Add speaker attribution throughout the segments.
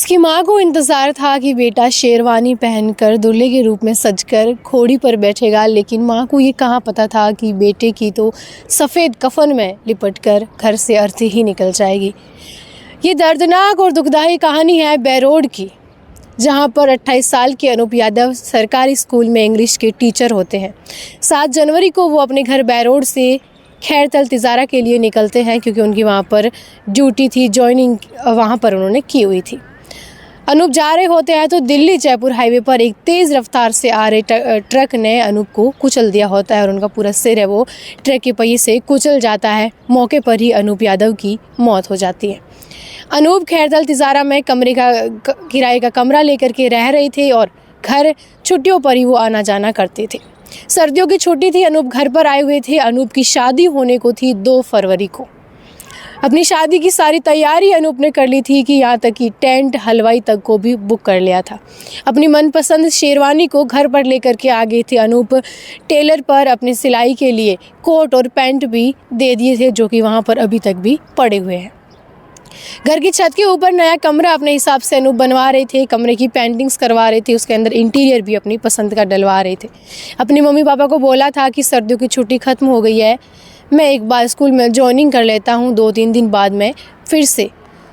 Speaker 1: उसकी माँ को इंतज़ार था कि बेटा शेरवानी पहनकर दूल्हे के रूप में सजकर घोड़ी पर बैठेगा, लेकिन माँ को ये कहाँ पता था कि बेटे की तो सफ़ेद कफन में लिपटकर घर से अर्थी ही निकल जाएगी। ये दर्दनाक और दुखदाई कहानी है बेरोड की, जहाँ पर 28 साल के अनूप यादव सरकारी स्कूल में इंग्लिश के टीचर होते हैं। 7 जनवरी को वो अपने घर बेरोड से खैरतल तिजारा के लिए निकलते हैं, क्योंकि उनकी वहाँ पर ड्यूटी थी, जॉइनिंग वहाँ पर उन्होंने की हुई थी। अनूप जा रहे होते हैं तो दिल्ली जयपुर हाईवे पर एक तेज़ रफ्तार से आ रहे ट्रक ने अनूप को कुचल दिया होता है और उनका पूरा सिर है वो ट्रक के पहिए से कुचल जाता है। मौके पर ही अनूप यादव की मौत हो जाती है। अनूप खैरतल तिजारा में किराए का कमरा लेकर के रह रहे थे और घर छुट्टियों पर ही वो आना जाना करते थे। सर्दियों की छुट्टी थी, अनूप घर पर आए हुए थे। अनूप की शादी होने को थी 2 फरवरी को। अपनी शादी की सारी तैयारी अनूप ने कर ली थी कि यहाँ तक कि टेंट हलवाई तक को भी बुक कर लिया था। अपनी मनपसंद शेरवानी को घर पर लेकर के आ गए थे। अनूप टेलर पर अपनी सिलाई के लिए कोट और पैंट भी दे दिए थे, जो कि वहाँ पर अभी तक भी पड़े हुए हैं। घर की छत के ऊपर नया कमरा अपने हिसाब से अनूप बनवा रहे थे, कमरे की पेंटिंग्स करवा रहे थे, उसके अंदर इंटीरियर भी अपनी पसंद का डलवा रहे थे। अपने मम्मी पापा को बोला था कि सर्दियों की छुट्टी ख़त्म हो गई है, मैं एक बार स्कूल में जॉइनिंग कर लेता हूँ, 2-3 दिन बाद मैं फिर से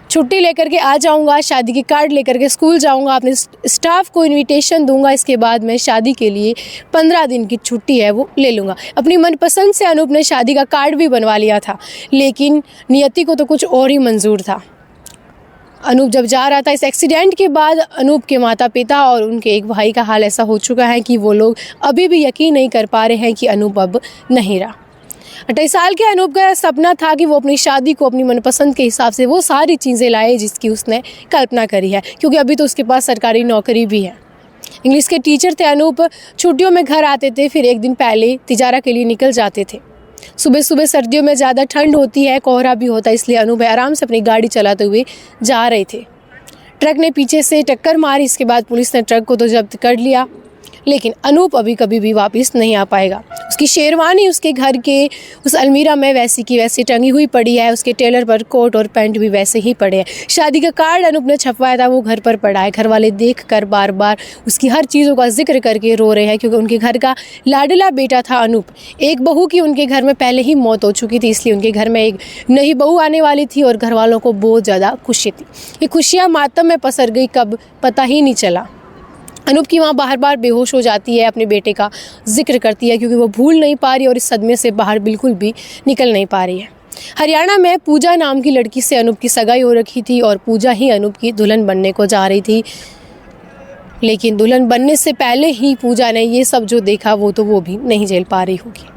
Speaker 1: छुट्टी लेकर के आ जाऊँगा, शादी के कार्ड लेकर के स्कूल जाऊँगा, अपने स्टाफ को इनविटेशन दूंगा, इसके बाद मैं शादी के लिए 15 दिन की छुट्टी है वो ले लूँगा। अपनी मनपसंद से अनूप ने शादी का कार्ड भी बनवा लिया था, लेकिन नियति को तो कुछ और ही मंजूर था। अनूप जब जा रहा था, इस एक्सीडेंट के बाद अनूप के माता पिता और उनके एक भाई का हाल ऐसा हो चुका है कि वो लोग अभी भी यकीन नहीं कर पा रहे हैं कि अनूप अब नहीं रहा। 28 साल के अनूप का सपना था कि वो अपनी शादी को अपनी मनपसंद के हिसाब से वो सारी चीज़ें लाए जिसकी उसने कल्पना करी है, क्योंकि अभी तो उसके पास सरकारी नौकरी भी है। इंग्लिश के टीचर थे अनूप। छुट्टियों में घर आते थे, फिर एक दिन पहले तिजारा के लिए निकल जाते थे। सुबह सुबह सर्दियों में ज़्यादा ठंड होती है, कोहरा भी होता है, इसलिए अनूप आराम से अपनी गाड़ी चलाते हुए जा रहे थे। ट्रक ने पीछे से टक्कर मारी, इसके बाद पुलिस ने ट्रक को तो जब्त कर लिया, लेकिन अनूप अभी कभी भी वापस नहीं आ पाएगा। उसकी शेरवानी उसके घर के उस अलमीरा में वैसी की वैसी टंगी हुई पड़ी है, उसके टेलर पर कोट और पैंट भी वैसे ही पड़े हैं। शादी का कार्ड अनूप ने छपवाया था, वो घर पर पड़ा है। घर वाले देखकर बार बार उसकी हर चीज़ों का जिक्र करके रो रहे हैं, क्योंकि उनके घर का लाडला बेटा था अनूप। एक बहू की उनके घर में पहले ही मौत हो चुकी थी, इसलिए उनके घर में एक नई बहू आने वाली थी और घर वालों को बहुत ज़्यादा खुशी थी। ये खुशियाँ मातम में पसर गई, कब पता ही नहीं चला। अनूप की माँ बार बार बेहोश हो जाती है, अपने बेटे का जिक्र करती है, क्योंकि वो भूल नहीं पा रही और इस सदमे से बाहर बिल्कुल भी निकल नहीं पा रही है। हरियाणा में पूजा नाम की लड़की से अनूप की सगाई हो रखी थी और पूजा ही अनूप की दुल्हन बनने को जा रही थी, लेकिन दुल्हन बनने से पहले ही पूजा ने ये सब जो देखा वो भी नहीं झेल पा रही होगी।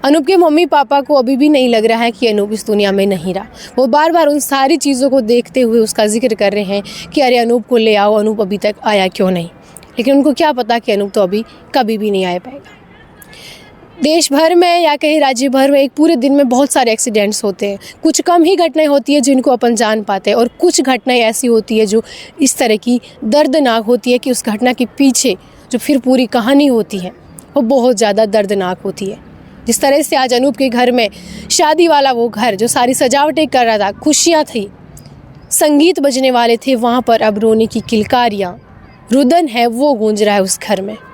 Speaker 1: अनूप के मम्मी पापा को अभी भी नहीं लग रहा है कि अनूप इस दुनिया में नहीं रहा। वो बार बार उन सारी चीज़ों को देखते हुए उसका जिक्र कर रहे हैं कि अरे अनूप को ले आओ, अनूप अभी तक आया क्यों नहीं। लेकिन उनको क्या पता कि अनूप तो अभी कभी भी नहीं आ पाएगा। देश भर में या कहीं राज्य भर में एक पूरे दिन में बहुत सारे एक्सीडेंट्स होते हैं। कुछ कम ही घटनाएं होती है जिनको अपन जान पाते हैं, और कुछ घटनाएं ऐसी होती है जो इस तरह की दर्दनाक होती है कि उस घटना के पीछे जो फिर पूरी कहानी होती है वो बहुत ज़्यादा दर्दनाक होती है। जिस तरह से आज अनूप के घर में शादी वाला वो घर जो सारी सजावटें कर रहा था, खुशियाँ थी, संगीत बजने वाले थे, वहाँ पर अब रोने की किलकारियाँ, रुदन है वो गूंज रहा है उस घर में।